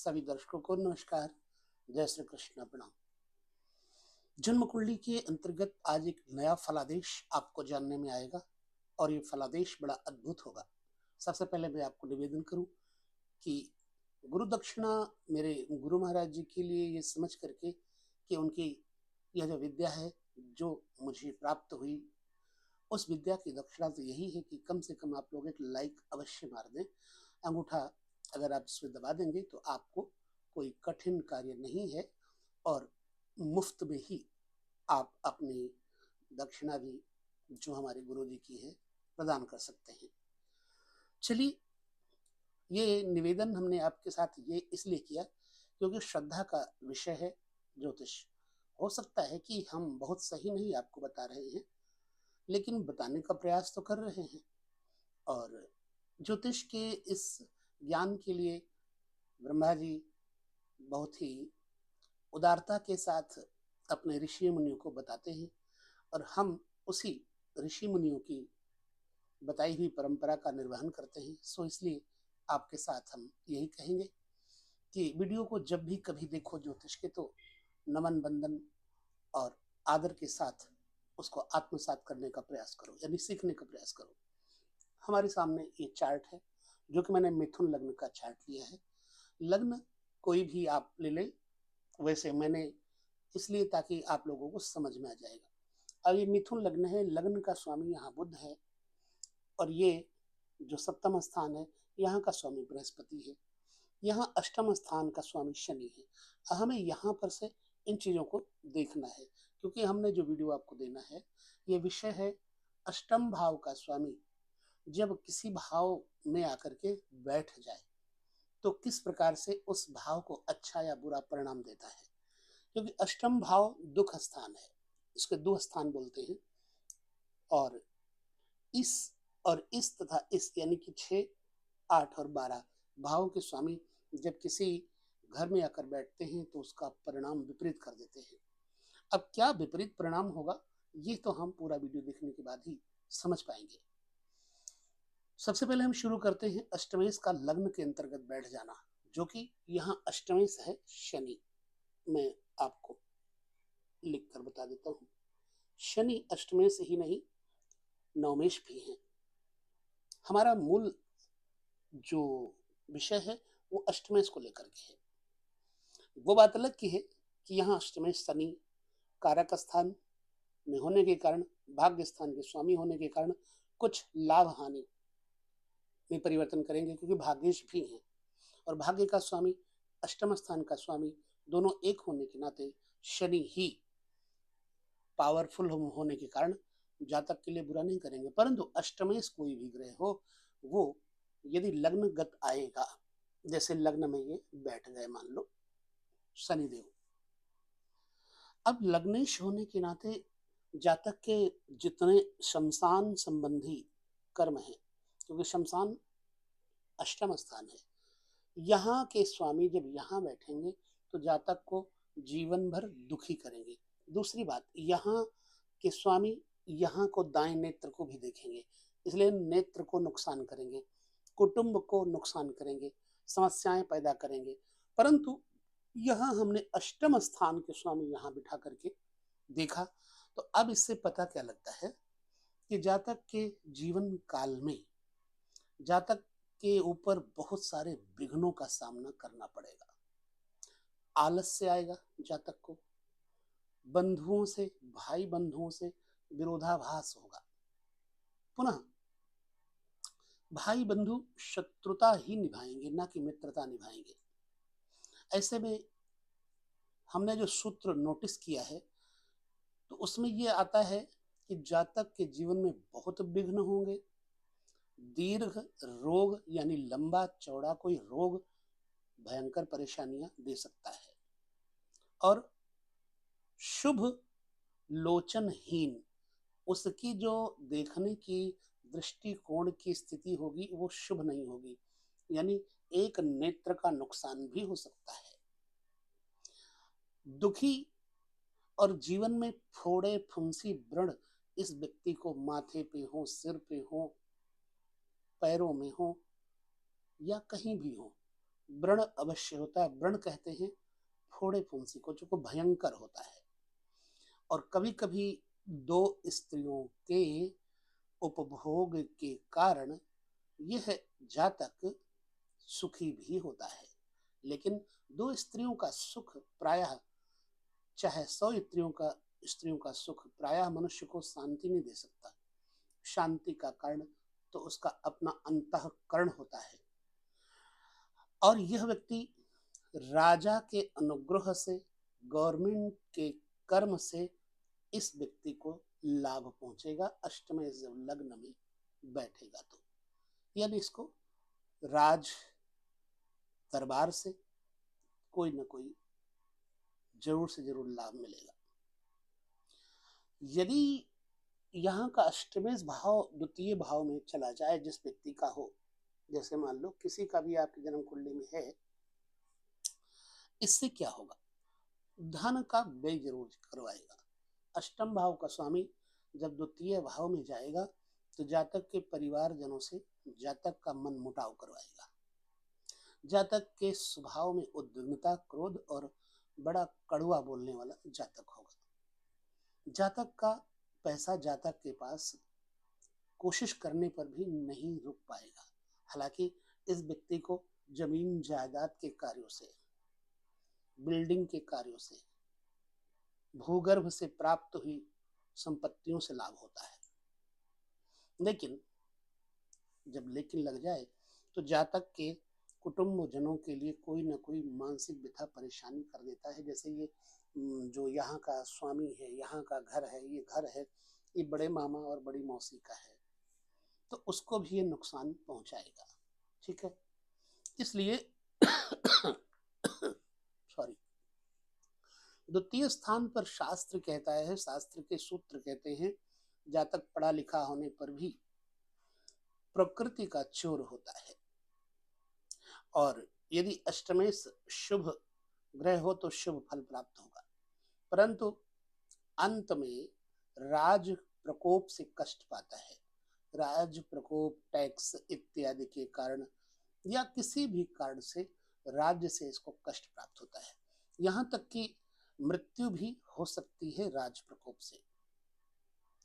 सभी दर्शकों को नमस्कार। जय श्री कृष्ण, प्रणाम। जन्म कुंडली के अंतर्गत आज एक नया फलादेश आपको जानने में आएगा और ये फलादेश बड़ा अद्भुत होगा। सबसे पहले मैं आपको निवेदन करूं कि गुरु दक्षिणा मेरे गुरु महाराज जी के लिए ये समझ करके कि उनकी यह जो विद्या है जो मुझे प्राप्त हुई, उस विद्या की दक्षिणा तो यही है कि कम से कम आप लोग एक लाइक अवश्य मार दें। अंगूठा अगर आप इसमें दबा देंगे तो आपको कोई कठिन कार्य नहीं है और मुफ्त में ही आप अपनी दक्षिणा भी जो हमारे गुरु जी की है प्रदान कर सकते हैं। चलिए, ये निवेदन हमने आपके साथ ये इसलिए किया क्योंकि श्रद्धा का विषय है ज्योतिष। हो सकता है कि हम बहुत सही नहीं आपको बता रहे हैं, लेकिन बताने का प्रयास तो कर रहे हैं। और ज्योतिष के इस ज्ञान के लिए ब्रह्मा जी बहुत ही उदारता के साथ अपने ऋषि मुनियों को बताते हैं और हम उसी ऋषि मुनियों की बताई हुई परंपरा का निर्वहन करते हैं। सो इसलिए आपके साथ हम यही कहेंगे कि वीडियो को जब भी कभी देखो ज्योतिष के, तो नमन बंदन और आदर के साथ उसको आत्मसात करने का प्रयास करो, यानी सीखने का प्रयास करो। हमारे सामने ये चार्ट है जो कि मैंने मिथुन लग्न का चार्ट लिया है। लग्न कोई भी आप ले लें, वैसे मैंने इसलिए ताकि आप लोगों को समझ में आ जाएगा। अब ये मिथुन लग्न है, लग्न का स्वामी यहाँ बुध है और ये जो सप्तम स्थान है यहाँ का स्वामी बृहस्पति है, यहाँ अष्टम स्थान का स्वामी शनि है। हमें यहाँ पर से इन चीजों को देखना है क्योंकि हमने जो वीडियो आपको देना है ये विषय है अष्टम भाव का स्वामी जब किसी भाव में आकर के बैठ जाए तो किस प्रकार से उस भाव को अच्छा या बुरा परिणाम देता है। क्योंकि अष्टम भाव दुख स्थान है, इसके दो स्थान बोलते हैं। और इस इस तथा इस यानी कि 6, 8 और 12 भावों के स्वामी जब किसी घर में आकर बैठते हैं तो उसका परिणाम विपरीत कर देते हैं। अब क्या विपरीत परिणाम होगा ये तो हम पूरा वीडियो देखने के बाद ही समझ पाएंगे। सबसे पहले हम शुरू करते हैं अष्टमेश का लग्न के अंतर्गत बैठ जाना, जो कि यहाँ अष्टमेश है शनि। मैं आपको लिख कर बता देता हूँ, शनि अष्टमेश ही नहीं नवमेश भी है। हमारा मूल जो विषय है वो अष्टमेश को लेकर के है। वो बात अलग की है कि यहाँ अष्टमेश शनि कारक स्थान में होने के कारण, भाग्य स्थान के स्वामी होने के कारण कुछ लाभ हानि में परिवर्तन करेंगे क्योंकि भाग्येश भी हैं और भाग्य का स्वामी अष्टम स्थान का स्वामी दोनों एक होने के नाते शनि ही पावरफुल होने के कारण जातक के लिए बुरा नहीं करेंगे। परंतु अष्टमेश कोई भी ग्रह हो वो यदि लग्नगत आएगा, जैसे लग्न में ये बैठ गए मान लो शनिदेव, अब लग्नेश होने के नाते जातक के जितने शमशान संबंधी कर्म हैं, क्योंकि शमशान अष्टम स्थान है, यहाँ के स्वामी जब यहाँ बैठेंगे तो जातक को जीवन भर दुखी करेंगे। दूसरी बात, यहाँ के स्वामी यहाँ को दाएं नेत्र को भी देखेंगे, इसलिए नेत्र को नुकसान करेंगे, कुटुंब को नुकसान करेंगे, समस्याएं पैदा करेंगे। परंतु यहाँ हमने अष्टम स्थान के स्वामी यहाँ बिठा करके देखा तो अब इससे पता क्या लगता है कि जातक के जीवन काल में जातक के ऊपर बहुत सारे विघ्नों का सामना करना पड़ेगा। आलस्य आएगा जातक को, बंधुओं से, भाई बंधुओं से विरोधाभास होगा। पुनः भाई बंधु शत्रुता ही निभाएंगे, ना कि मित्रता निभाएंगे। ऐसे में हमने जो सूत्र नोटिस किया है तो उसमें यह आता है कि जातक के जीवन में बहुत विघ्न होंगे, दीर्घ रोग यानी लंबा चौड़ा कोई रोग भयंकर परेशानियां दे सकता है और शुभ लोचनहीन, उसकी जो देखने की दृष्टिकोण की स्थिति होगी वो शुभ नहीं होगी, यानी एक नेत्र का नुकसान भी हो सकता है। दुखी और जीवन में फोड़े फुंसी व्रण इस व्यक्ति को माथे पे हो, सिर पे हो, पैरों में हो या कहीं भी हो, व्रण अवश्य होता है। व्रण कहते हैं फोड़े फुंसी को, जो को भयंकर होता है। और कभी कभी दो स्त्रियों के उपभोग के कारण यह जातक सुखी भी होता है। लेकिन दो स्त्रियों का सुख प्रायः, चाहे 100 स्त्रियों का सुख प्रायः मनुष्य को शांति नहीं दे सकता। शांति का कारण तो उसका अपना अंतःकरण होता है। और यह व्यक्ति राजा के अनुग्रह से, गवर्नमेंट के कर्म से इस व्यक्ति को लाभ पहुंचेगा अष्टमे जब लग्न में बैठेगा तो। यानी इसको राज दरबार से कोई न कोई जरूर से जरूर लाभ मिलेगा। यदि यहाँ का अष्टमेश भाव द्वितीय भाव में चला जाए जिस व्यक्ति का हो, जैसे मान लो किसी का भी आपकी जन्म कुंडली में है, इससे क्या होगा? धन का व्यय जरूर करवाएगा। अष्टम भाव का स्वामी जब द्वितीय भाव में जाएगा तो जातक के परिवारजनों से जातक का मन मुटाव करवाएगा। जातक के स्वभाव में उद्विग्नता, क्रोध और बड़ा कड़वा बोलने वाला जातक होगा। जातक का पैसा जातक के पास कोशिश करने पर भी नहीं रुक पाएगा। हालांकि इस व्यक्ति को जमीन जायदाद के कार्यों से, बिल्डिंग के कार्यों से, भूगर्भ से प्राप्त हुई संपत्तियों से लाभ होता है। लेकिन जब लेकिन लग जाए तो जातक के कुटुंब जनों के लिए कोई ना कोई मानसिक व्यथा परेशानी कर देता है। जैसे ये जो यहाँ का स्वामी है, यहाँ का घर है, ये घर है, ये बड़े मामा और बड़ी मौसी का है, तो उसको भी ये नुकसान पहुंचाएगा। ठीक है, इसलिए सॉरी, द्वितीय स्थान पर शास्त्र कहता है, शास्त्र के सूत्र कहते हैं, जातक पढ़ा लिखा होने पर भी प्रकृति का चोर होता है। और यदि अष्टमेश शुभ ग्रह हो तो शुभ फल प्राप्त होगा, परंतु अंत में राज प्रकोप से कष्ट पाता है। राज प्रकोप, टैक्स इत्यादि के कारण या किसी भी कारण से राज्य से इसको कष्ट प्राप्त होता है। यहाँ तक कि मृत्यु भी हो सकती है राज प्रकोप से।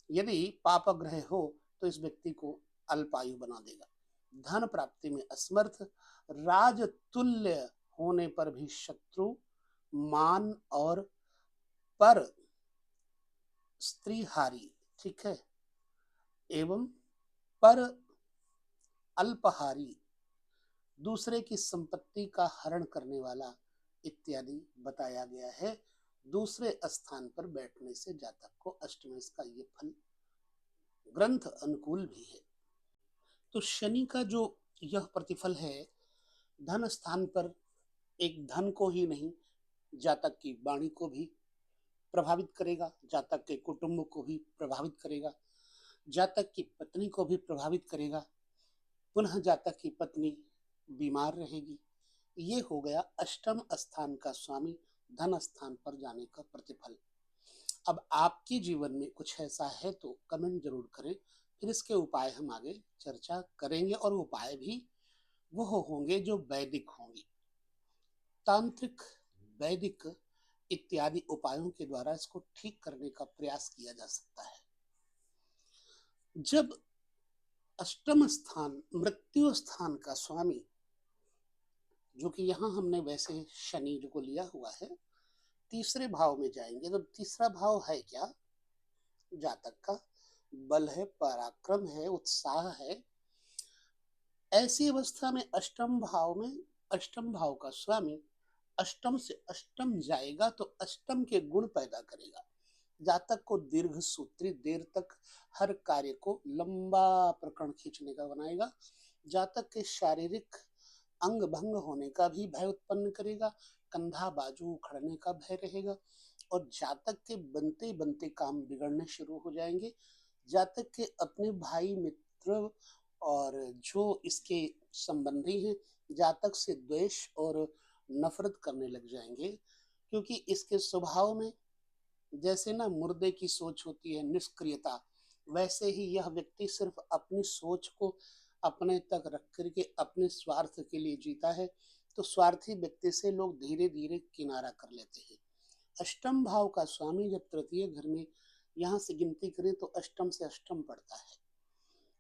यदि पाप ग्रह हो तो इस व्यक्ति को अल्पायु बना देगा। धन प्राप्ति में असमर्थ, राज तुल्य होने पर भी शत्रु, मान और पर स्त्रीहारी, ठीक है, एवं पर अल्पहारी, दूसरे की संपत्ति का हरण करने वाला इत्यादि बताया गया है। दूसरे स्थान पर बैठने से जातक को अष्टमेश का ये फल ग्रंथ अनुकूल भी है। तो शनि का जो यह प्रतिफल है, धन स्थान पर एक धन को ही नहीं, जातक की वाणी को भी प्रभावित करेगा, जातक के कुटुंब को भी प्रभावित करेगा, जातक की पत्नी को भी प्रभावित करेगा। पुनः जातक की पत्नी बीमार रहेगी। ये हो गया अष्टम स्थान का स्वामी धन स्थान पर जाने का प्रतिफल। अब आपके जीवन में कुछ ऐसा है तो कमेंट जरूर करें, फिर इसके उपाय हम आगे चर्चा करेंगे। और उपाय भी वो होंगे जो वैदिक होंगे। तांत्रिक, वैदिक इत्यादि उपायों के द्वारा इसको ठीक करने का प्रयास किया जा सकता है। जब अष्टम स्थान मृत्यु स्थान का स्वामी, जो कि यहाँ हमने वैसे शनि को लिया हुआ है, तीसरे भाव में जाएंगे तो तीसरा भाव है क्या? जातक का बल है, पराक्रम है, उत्साह है। ऐसी अवस्था में अष्टम भाव का स्वामी अष्टम से अष्टम जाएगा तो अष्टम के गुण पैदा करेगा। जातक को दीर्घ सूत्री, देर तक हर कार्य को लंबा प्रकरण खींचने का बनाएगा। जातक के शारीरिक अंग भंग होने का भी भय उत्पन्न करेगा, कंधा बाजू उखड़ने का भय रहेगा और जातक के बनते बनते काम बिगड़ने शुरू हो जाएंगे। जातक के अपने भाई, मित्र और जो इसके संबंधी हैं, जातक से द्वेष और नफरत करने लग जाएंगे, क्योंकि इसके स्वभाव में जैसे ना मुर्दे की सोच होती है, निष्क्रियता, वैसे ही यह व्यक्ति सिर्फ अपनी सोच को अपने तक रख करके अपने स्वार्थ के लिए जीता है। तो स्वार्थी व्यक्ति से लोग धीरे धीरे किनारा कर लेते हैं। अष्टम भाव का स्वामी जब तृतीय घर में, यहाँ से गिनती करें तो अष्टम से अष्टम पड़ता है,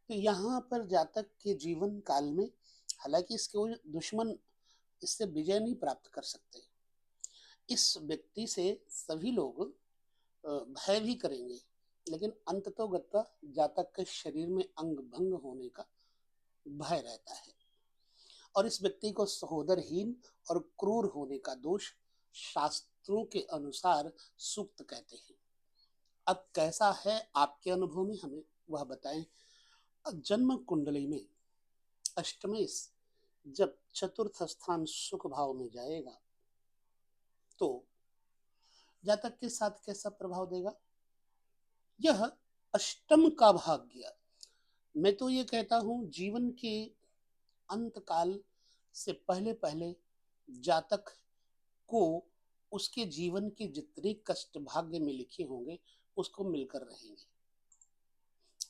तो यहाँ पर जातक के जीवन काल में, हालांकि इसके कोई दुश्मन इससे विजय नहीं प्राप्त कर सकते, इस व्यक्ति से सभी लोग भय भी करेंगे, लेकिन अंततोगत्वा जातक के शरीर में अंग भंग होने का भय रहता है और इस व्यक्ति को सहोदरहीन और क्रूर होने का दोष शास्त्रों के अनुसार सूक्त कहते हैं। अब कैसा है आपके अनुभव में, हमें वह बताएं। जन्म कुंडली में अष्टमेश जब चतुर्थ स्थान सुख भाव में जाएगा तो जातक के साथ कैसा प्रभाव देगा? यह अष्टम का भाग्य, मैं तो ये कहता हूं जीवन के अंत काल से पहले पहले जातक को उसके जीवन के जितने कष्ट भाग्य में लिखे होंगे उसको मिलकर रहेंगे।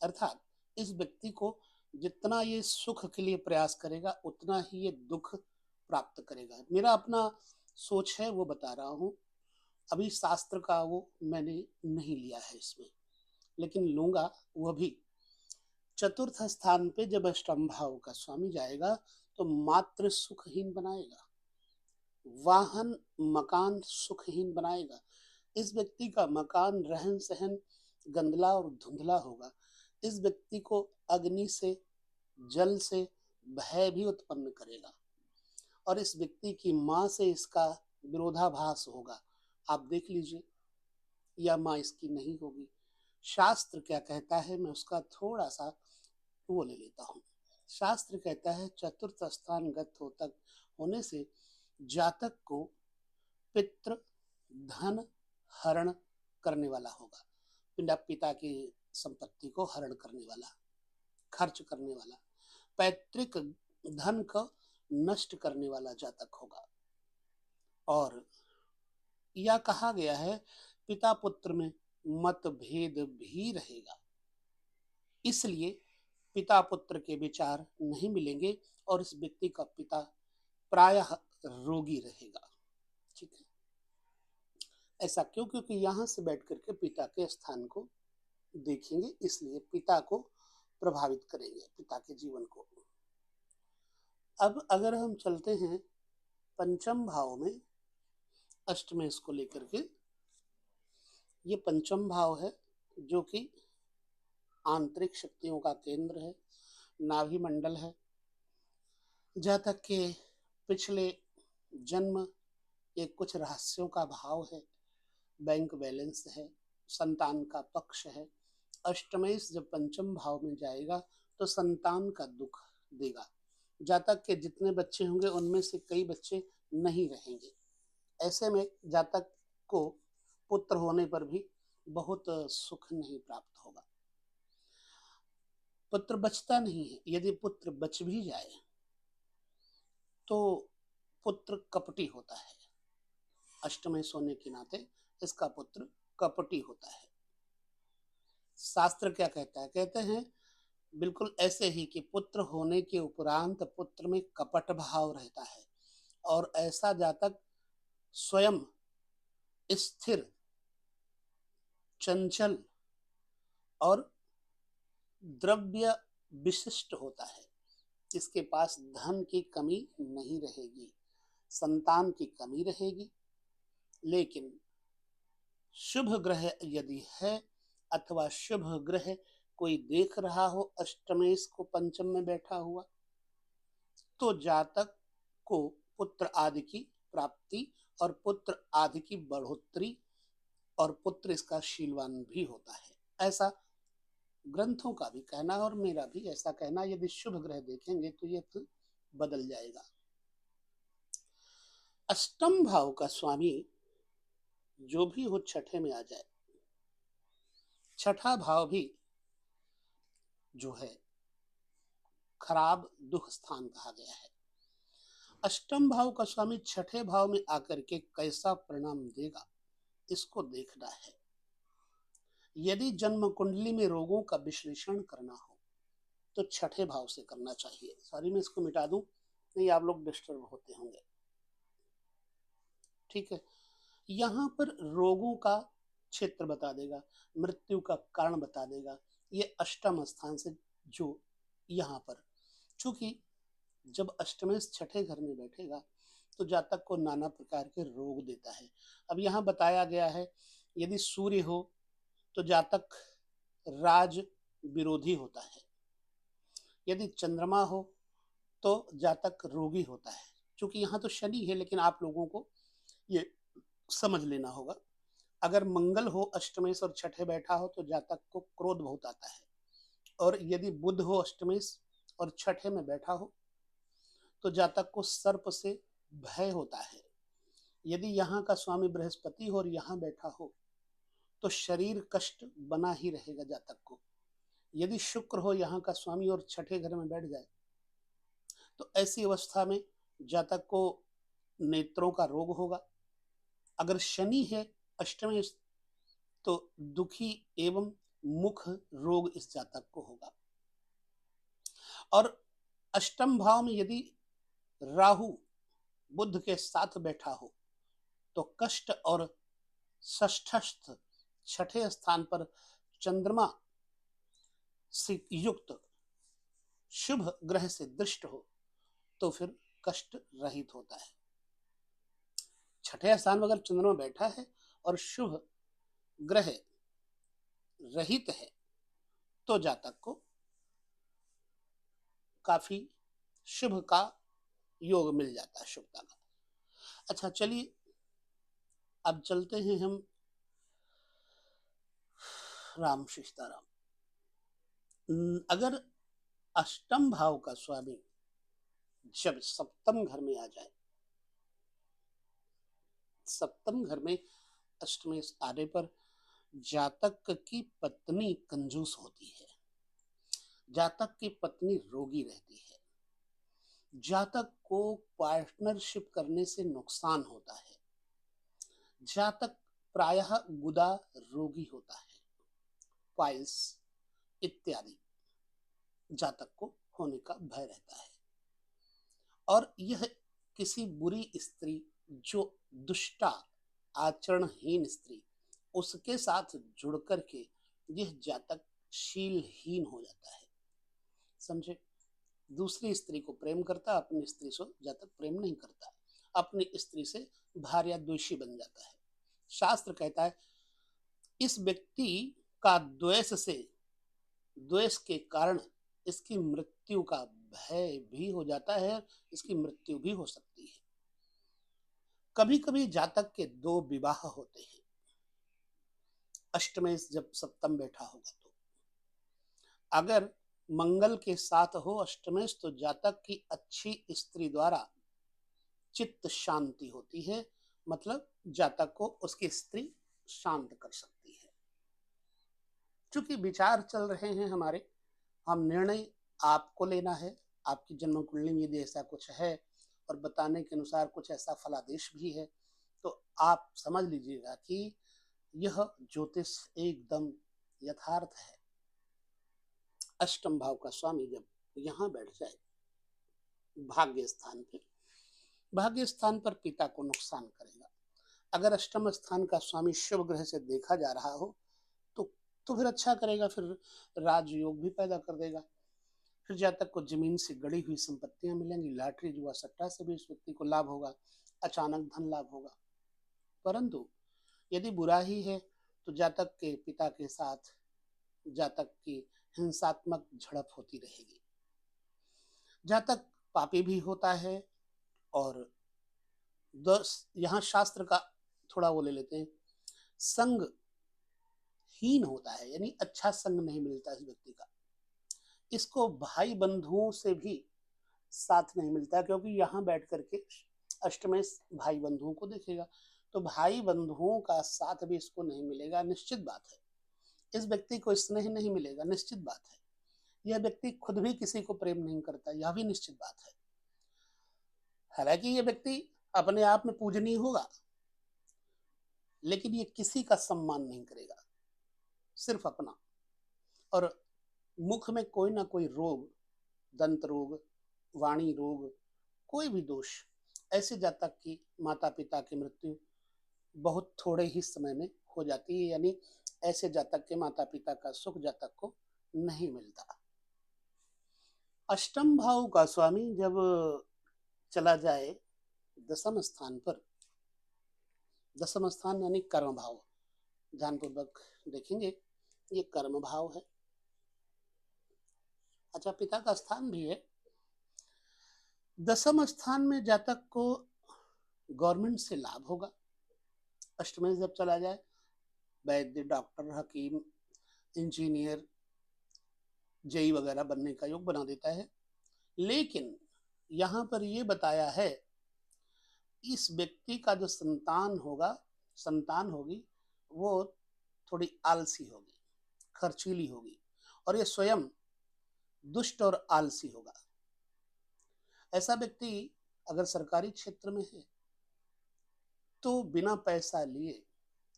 अर्थात इस व्यक्ति को जितना ये सुख के लिए प्रयास करेगा उतना ही ये दुख प्राप्त करेगा। मेरा अपना सोच है वो बता रहा हूँ, अभी शास्त्र का वो मैंने नहीं लिया है इसमें, लेकिन लूंगा वह भी। चतुर्थ स्थान पे जब अष्टम भाव का स्वामी जाएगा तो मात्र सुखहीन बनाएगा, वाहन मकान सुखहीन बनाएगा। इस व्यक्ति का मकान रहन सहन गंदला और धुंधला होगा। इस व्यक्ति को अग्नि से जल से भय भी उत्पन्न करेगा और इस व्यक्ति की माँ से इसका विरोधाभास होगा। आप देख लीजिए, या माँ इसकी नहीं होगी। शास्त्र क्या कहता है, मैं उसका थोड़ा सा वो ले लेता हूँ। शास्त्र कहता है चतुर्थ स्थान गत होने से जातक को पितृ धन हरण करने वाला होगा। पिता की संपत्ति को हरण करने वाला, खर्च करने वाला, पैतृक धन को नष्ट करने वाला जातक होगा। और यह कहा गया है पिता पुत्र में मतभेद भी रहेगा, इसलिए पिता पुत्र के विचार नहीं मिलेंगे और इस व्यक्ति का पिता प्रायः रोगी रहेगा। ठीक है, ऐसा क्यों? क्योंकि यहाँ से बैठ करके पिता के स्थान को देखेंगे, इसलिए पिता को प्रभावित करेंगे, पिता के जीवन को। अब अगर हम चलते हैं पंचम भाव में अष्टमेश को लेकर के, ये पंचम भाव है जो कि आंतरिक शक्तियों का केंद्र है, नाभि मंडल है। जातक के पिछले जन्म के कुछ रहस्यों का भाव है, बैंक बैलेंस है, संतान का पक्ष है। अष्टमेश जब पंचम भाव में जाएगा तो संतान का दुख देगा। जातक के जितने बच्चे होंगे उनमें से कई बच्चे नहीं रहेंगे। ऐसे में जातक को पुत्र होने पर भी बहुत सुख नहीं प्राप्त होगा। पुत्र बचता नहीं है, यदि पुत्र बच भी जाए तो पुत्र कपटी होता है। अष्टमेश होने के नाते इसका पुत्र कपटी होता है। शास्त्र क्या कहता है? कहते हैं बिल्कुल ऐसे ही कि पुत्र होने के उपरांत पुत्र में कपट भाव रहता है और ऐसा जातक स्वयं स्थिर, चंचल और द्रव्य विशिष्ट होता है। इसके पास धन की कमी नहीं रहेगी, संतान की कमी रहेगी, लेकिन शुभ ग्रह यदि है अथवा शुभ ग्रह कोई देख रहा हो अष्टमेश को पंचम में बैठा हुआ, तो जातक को पुत्र आदि की प्राप्ति और पुत्र आदि की बढ़ोतरी और पुत्र इसका शीलवान भी होता है। ऐसा ग्रंथों का भी कहना और मेरा भी ऐसा कहना, यदि शुभ ग्रह देखेंगे तो ये फिर बदल जाएगा। अष्टम भाव का स्वामी जो भी हो छठे में आ जाए, छठा भाव भी जो है खराब दुख स्थान कहा गया है। अष्टम भाव का स्वामी छठे भाव में आकर के कैसा परिणाम देगा इसको देखना है। यदि जन्म कुंडली में रोगों का विश्लेषण करना हो तो छठे भाव से करना चाहिए। सॉरी मैं इसको मिटा दूं, नहीं आप लोग डिस्टर्ब होते होंगे। ठीक है। यहाँ पर रोगों का क्षेत्र बता देगा, मृत्यु का कारण बता देगा, ये अष्टम स्थान से जो यहाँ पर, चूंकि जब अष्टमेश छठे घर में बैठेगा तो जातक को नाना प्रकार के रोग देता है। अब यहाँ बताया गया है, यदि सूर्य हो तो जातक राज विरोधी होता है, यदि चंद्रमा हो तो जातक रोगी होता है। क्योंकि यहाँ तो शनि है, लेकिन आप लोगों को ये समझ लेना होगा। अगर मंगल हो अष्टमेश और छठे बैठा हो तो जातक को क्रोध बहुत आता है, और यदि बुध हो अष्टमेश और छठे में बैठा हो तो जातक को सर्प से भय होता है। यदि यहाँ का स्वामी बृहस्पति हो और यहाँ बैठा हो तो शरीर कष्ट बना ही रहेगा जातक को। यदि शुक्र हो यहाँ का स्वामी और छठे घर में बैठ जाए तो ऐसी अवस्था में जातक को नेत्रों का रोग होगा। अगर शनि है अष्टमी तो दुखी एवं मुख रोग इस जातक को होगा। और अष्टम भाव में यदि राहु बुध के साथ बैठा हो तो कष्ट, और षष्ठस्थ छठे स्थान पर चंद्रमा से युक्त शुभ ग्रह से दृष्ट हो तो फिर कष्ट रहित होता है। छठे स्थान में अगर चंद्रमा बैठा है और शुभ ग्रह रहित है तो जातक को काफी शुभ का योग मिल जाता है, शुभता का। अच्छा चलिए अब चलते हैं हम राम सीताराम। अगर अष्टम भाव का स्वामी जब सप्तम घर में आ जाए, सप्तम घर में अष्टमी आने पर जातक की पत्नी कंजूस होती है, जातक की पत्नी रोगी रहती है, जातक को पार्टनरशिप करने से नुकसान होता है, जातक प्रायः गुदा रोगी होता है, पाइल्स इत्यादि जातक को होने का भय रहता है। और यह किसी बुरी स्त्री, जो दुष्टा आचरणहीन स्त्री, उसके साथ जुड़ करके यह जातक शीलहीन हो जाता है। समझे? दूसरी स्त्री को प्रेम करता, अपनी स्त्री से जातक प्रेम नहीं करता, अपनी स्त्री से भार्या द्वेषी बन जाता है। शास्त्र कहता है इस व्यक्ति का द्वेष के कारण इसकी मृत्यु का भय भी हो जाता है, इसकी मृत्यु भी हो सकती है। कभी कभी जातक के दो विवाह होते हैं, अष्टमेश जब सप्तम बैठा होगा तो। अगर मंगल के साथ हो अष्टमेश तो जातक की अच्छी स्त्री द्वारा चित्त शांति होती है, मतलब जातक को उसकी स्त्री शांत कर सकती है। चूंकि विचार चल रहे हैं हमारे, हम निर्णय आपको लेना है। आपकी जन्म कुंडली में यदि ऐसा कुछ है और बताने के अनुसार कुछ ऐसा फलादेश भी है तो आप समझ लीजिएगा कि यह ज्योतिष एकदम यथार्थ है। अष्टम भाव का स्वामी जब यहाँ बैठ जाए भाग्य स्थान पर पिता को नुकसान करेगा। अगर अष्टम स्थान का स्वामी शुभ ग्रह से देखा जा रहा हो तो फिर अच्छा करेगा, फिर राजयोग भी पैदा कर देगा। फिर जातक को जमीन से गड़ी हुई संपत्तियां मिलेंगी, लॉटरी जुआ सट्टा से भी उस व्यक्ति को लाभ होगा, अचानक धन लाभ होगा। परंतु यदि बुरा ही है तो जातक के पिता के साथ जातक की हिंसात्मक झड़प होती रहेगी। जातक पापी भी होता है, और यहाँ शास्त्र का थोड़ा वो ले लेते हैं, संग हीन होता है, यानी अच्छा संग नहीं मिलता इस व्यक्ति का। इसको भाई बंधुओं से भी साथ नहीं मिलता, क्योंकि यहाँ बैठ करके अष्टमेश भाई बंधुओं को देखेगा, तो भाई बंधुओं का साथ भी इसको नहीं मिलेगा, निश्चित बात है। इस व्यक्ति को स्नेह नहीं मिलेगा, निश्चित बात है। यह व्यक्ति खुद भी किसी को प्रेम नहीं करता, यह भी निश्चित बात है। हालांकि यह व्यक्ति अपने आप में पूजनीय होगा, लेकिन ये किसी का सम्मान नहीं करेगा, सिर्फ अपना। और मुख में कोई ना कोई रोग, दंत रोग, वाणी रोग, कोई भी दोष, ऐसे जातक की माता पिता की मृत्यु बहुत थोड़े ही समय में हो जाती है, यानी ऐसे जातक के माता पिता का सुख जातक को नहीं मिलता। अष्टम भाव का स्वामी जब चला जाए दसम स्थान पर, दसम स्थान यानी कर्म भाव, ध्यानपूर्वक देखेंगे ये कर्म भाव है। अच्छा, पिता का स्थान भी है। दसम स्थान में जातक को गवर्नमेंट से लाभ होगा। अष्टमी जब चला जाए, वैद्य, डॉक्टर, हकीम, इंजीनियर, जेई वगैरह बनने का योग बना देता है। लेकिन यहाँ पर ये बताया है, इस व्यक्ति का जो संतान होगी, वो थोड़ी आलसी होगी, खर्चीली होगी, और ये स्वयं दुष्ट और आलसी होगा। ऐसा व्यक्ति अगर सरकारी क्षेत्र में है तो बिना पैसा लिए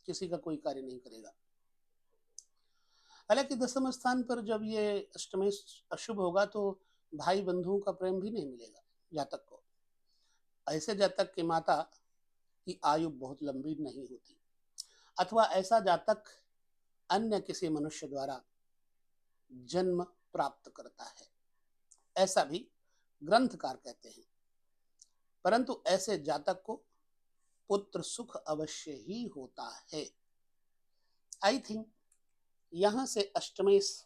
किसी का कोई कार्य नहीं करेगा। हालांकि दसम स्थान पर जब ये अष्टमी अशुभ होगा तो भाई बंधुओं का प्रेम भी नहीं मिलेगा जातक को। ऐसे जातक की माता की आयु बहुत लंबी नहीं होती, अथवा ऐसा जातक अन्य किसी मनुष्य द्वारा जन्म प्राप्त करता है, ऐसा भी ग्रंथकार कहते हैं। परंतु ऐसे जातक को पुत्र सुख अवश्य ही होता है। आई थिंक यहां से अष्टमेश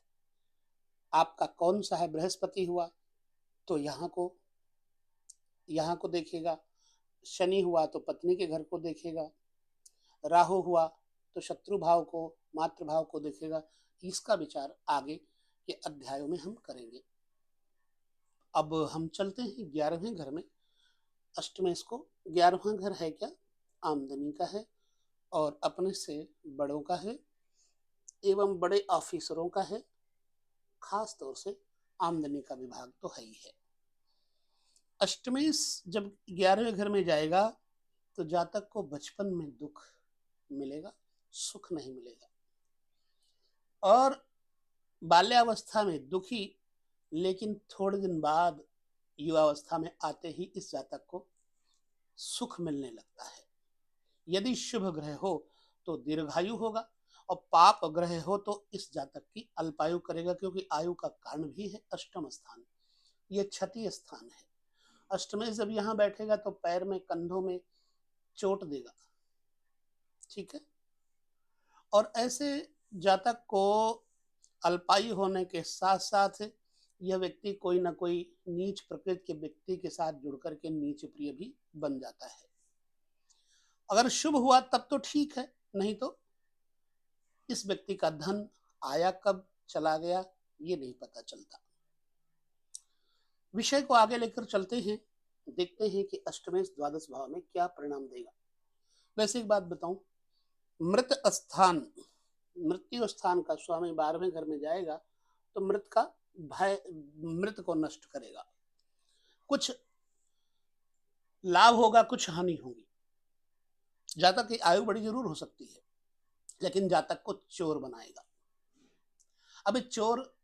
आपका कौन सा है, बृहस्पति हुआ तो यहाँ को देखेगा, शनि हुआ तो पत्नी के घर को देखेगा, राहु हुआ तो शत्रु भाव को, मातृ भाव को देखेगा। इसका विचार आगे के अध्यायों में हम करेंगे। अब हम चलते हैं 11वें घर में। अष्टमेश को 11वां घर है क्या? आमदनी का है, और अपने से बड़ों का है, एवं बड़े ऑफिसरों का है। खास तौर से आमदनी का विभाग तो है ही है। अष्टमेश जब 11वें घर में जाएगा तो जातक को बचपन में दुख मिलेगा, सुख नहीं मिलेगा, और बाल्यावस्था में दुखी, लेकिन थोड़े दिन बाद युवावस्था में आते ही इस जातक को सुख मिलने लगता है। यदि शुभ ग्रह हो तो दीर्घायु होगा, और पाप ग्रह हो तो इस जातक की अल्पायु करेगा, क्योंकि आयु का कारण भी है अष्टम स्थान, ये क्षति स्थान है। अष्टमेश जब यहाँ बैठेगा तो पैर में, कंधों में चोट देगा, ठीक है। और ऐसे जातक को अल्पायु होने के साथ साथ यह व्यक्ति कोई ना कोई नीच प्रकृति के व्यक्ति के साथ जुड़कर के नीच प्रिय भी बन जाता है। अगर शुभ हुआ तब तो ठीक है, नहीं तो इस व्यक्ति का धन आया कब चला गया ये नहीं पता चलता। विषय को आगे लेकर चलते हैं, देखते हैं कि अष्टमेश द्वादश भाव में क्या परिणाम देगा। वैसे एक बात बताऊं, मृत्यु स्थान का स्वामी 12वें घर में जाएगा तो मृत का भय, मृत को नष्ट करेगा। कुछ लाभ होगा, कुछ हानि होगी। जातक की आयु बड़ी जरूर हो सकती है, लेकिन जातक को चोर बनाएगा। अब चोर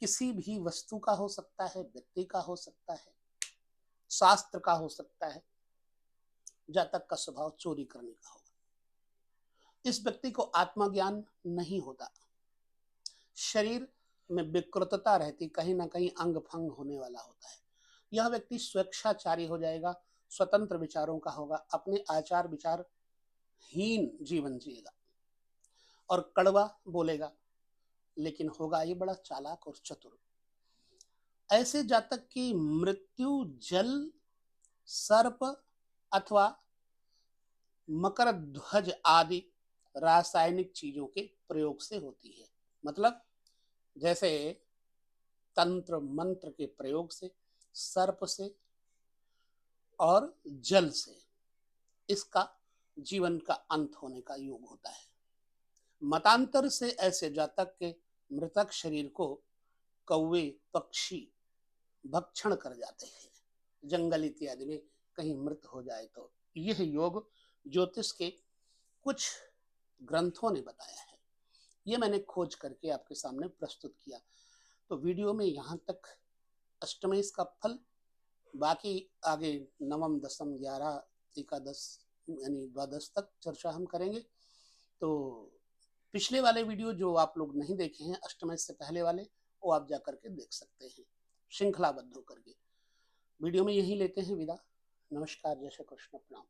किसी भी वस्तु का हो सकता है, व्यक्ति का हो सकता है, शास्त्र का हो सकता है। जातक का स्वभाव चोरी करने का होगा। इस व्यक्ति को आत्मज्ञान नहीं होता, शरीर में विकृतता रहती, कहीं ना कहीं अंग भंग होने वाला होता है। यह व्यक्ति स्वेच्छाचारी हो जाएगा, स्वतंत्र विचारों का होगा, अपने आचार विचार हीन जीवन जिएगा और कड़वा बोलेगा, लेकिन होगा ये बड़ा चालाक और चतुर। ऐसे जातक की मृत्यु जल, सर्प अथवा मकर ध्वज आदि रासायनिक चीजों के प्रयोग से होती है। मतलब जैसे तंत्र मंत्र के प्रयोग से, सर्प से और जल से इसका जीवन का अंत होने का योग होता है। मतांतर से ऐसे जातक के मृतक शरीर को कौवे, पक्षी भक्षण कर जाते हैं, जंगल इत्यादि में कहीं मृत हो जाए तो। यह योग ज्योतिष के कुछ ग्रंथों ने बताया है, यह मैंने खोज करके आपके सामने प्रस्तुत किया। तो वीडियो में यहाँ तक अष्टमेश का फल, बाकी आगे नवम, दसम, 11, एकादश यानी द्वादश तक चर्चा हम करेंगे। तो पिछले वाले वीडियो जो आप लोग नहीं देखे हैं अष्टमय से पहले वाले, वो आप जा करके देख सकते हैं श्रृंखलाबद्ध होकर के। वीडियो में यही लेते हैं विदा। नमस्कार, जय श्री कृष्ण, प्रणाम।